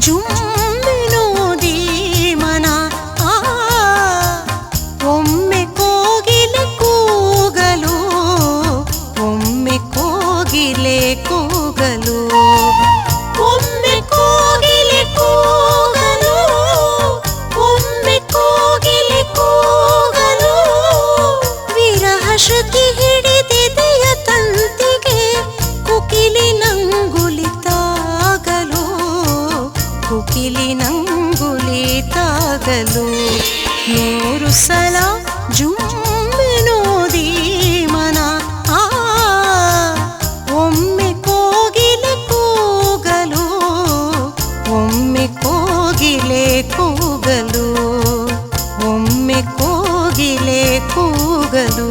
ಜುಮ್ಮೆನೋದಿ ಮನ ಒಮ್ಮೆ ಕೋಗಿಲೆ ಕೂಗಲು, ಒಮ್ಮೆ ಕೋಗಿಲೆ ಕೂಗಲು, ಒಮ್ಮೆ ಕೋಗಿಲೆ ಕೂಗಲು, ಒಮ್ಮೆ ಕೋಗಿಲೆ ಕೂಗಲು. ವಿರಹ ಶ್ರುತಿ ಹಿಡಿದಿದೆಯ ತಂತಿಗೆ ಕುಕಿಲಿನಂಗುಲಿತಾಗಲು, ಕುಕಿಲಿನಂಗುಲಿತಾಗಲು. 100 ಸಲ ಜುಮ್ಮೆನೋದಿ ಮನ ಒಮ್ಮೆ ಕೋಗಿಲೆ ಕೂಗಲು, ಒಮ್ಮೆ ಕೋಗಿಲೆ ಕೂಗಲು, ಒಮ್ಮೆ ಕೋಗಿಲೆ ಕೂಗಲು.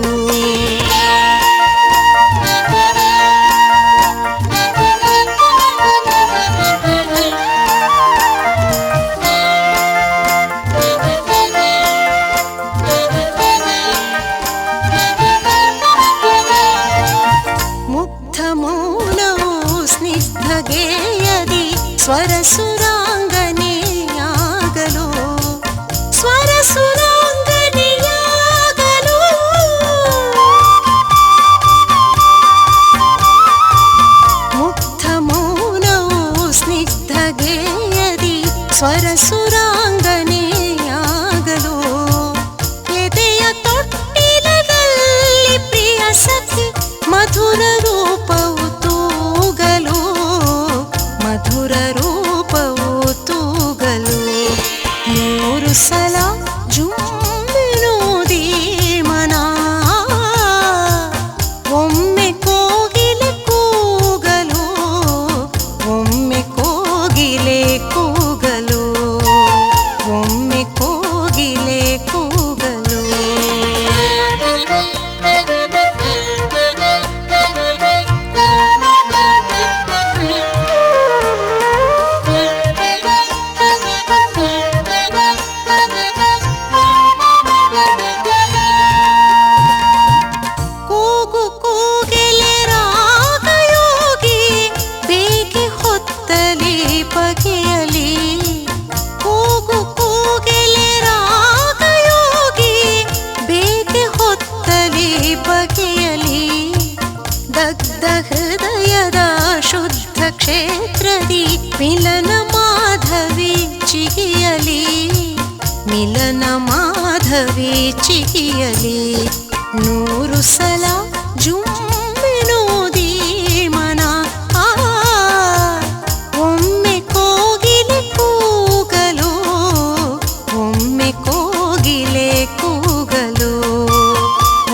ಗೇಯದಿ ಸ್ವರ ಸುರಾಂಗನೆಯಾಗಲು, ಸ್ವರ ಸುರಾಂಗನೆಯಾಗಲು. ಮುಗ್ಧ ಮೌನವು ಸ್ನಿಗ್ಧ ಗೇಯದಿ ಸ್ವರ ಸುರಾಂಗನೆಯಾಗಲು. ಎದೆಯ ತೊಟ್ಟಿಲದಲ್ಲಿ ಪ್ರಿಯ ಸಖಿ ಮಧುರ ರೂಪವು ತೂಗಲು, ಮಧುರ ರೂಪವು ತೂಗಲು. 100 ಸಲ ಜುಮ್ಮೆನೋದಿ ಮನ ಒಮ್ಮೆ ಕೋಗಿಲೆ ಕೂಗಲು, ಒಮ್ಮೆ ಕೋಗಿಲೆ ಕೂಗಲು, ಒಮ್ಮೆ ಕೋಗಿಲೆ ಕೂಗಲು. ಬಗೆಯಲಿ ಕೂಗು ಕೂಗೆಲೆ ರಾಗಯೋಗಿ, ಬೇಕೆ ಹೊತ್ತಲಿ ಬಗೆಯಲಿ. ದಗ್ಧ ಹೃದಯದ ಶುದ್ಧ ಕ್ಷೇತ್ರದಿ ಮಿಲನ ಮಾಧವಿ ಚಿಗಿಯಲಿ, ಮಿಲನ ಮಾಧವಿ ಚಿಗಿಯಲಿ. 100 ಸಲ ಜುಮ್ಮೆನೋದಿ ಮನ ಒಮ್ಮೆ ಕೋಗಿಲೆ ಕೂಗಲು, ಒಮ್ಮೆ ಕೋಗಿಲೆ ಕೂಗಲು,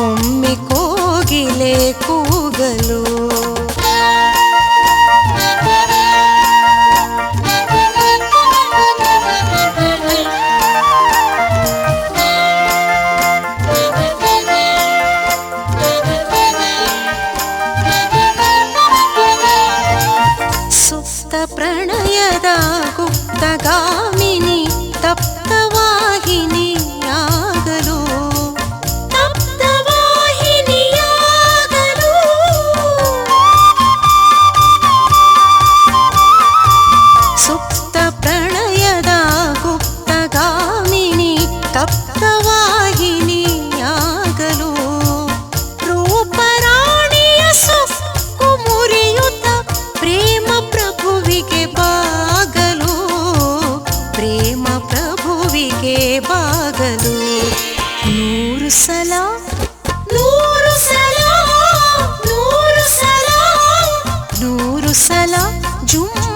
ಒಮ್ಮೆ ಕೋಗಿಲೆ ಕೂಗಲು. ಪ್ರಣಯದ ಗುಪ್ತಗಾಮಿನಿ ತಪ್ತವಾಹಿನಿಯಾಗಲು, ತಪ್ತವಾಹಿನಿಯಾಗಲು. ಸುಪ್ತ ಪ್ರಣಯದ ಗುಪ್ತಗಾಮಿನಿ ತಪ್ತವಾಹಿನಿಯಾಗಲು. ರೂಪರಾಣಿಯ ಸೊಕ್ಕು ಮುರಿಯುತ್ತ ಪ್ರೇಮ ಪ್ರಭುವಿಗೆ ಬಾಗಲು, ಪ್ರೇಮ ಪ್ರಭುವಿಗೆ ಬಾಗಲು. 100 ಸಲ 100 ಸಲ 100 ಸಲ 100 ಸಲ ಜುಮ್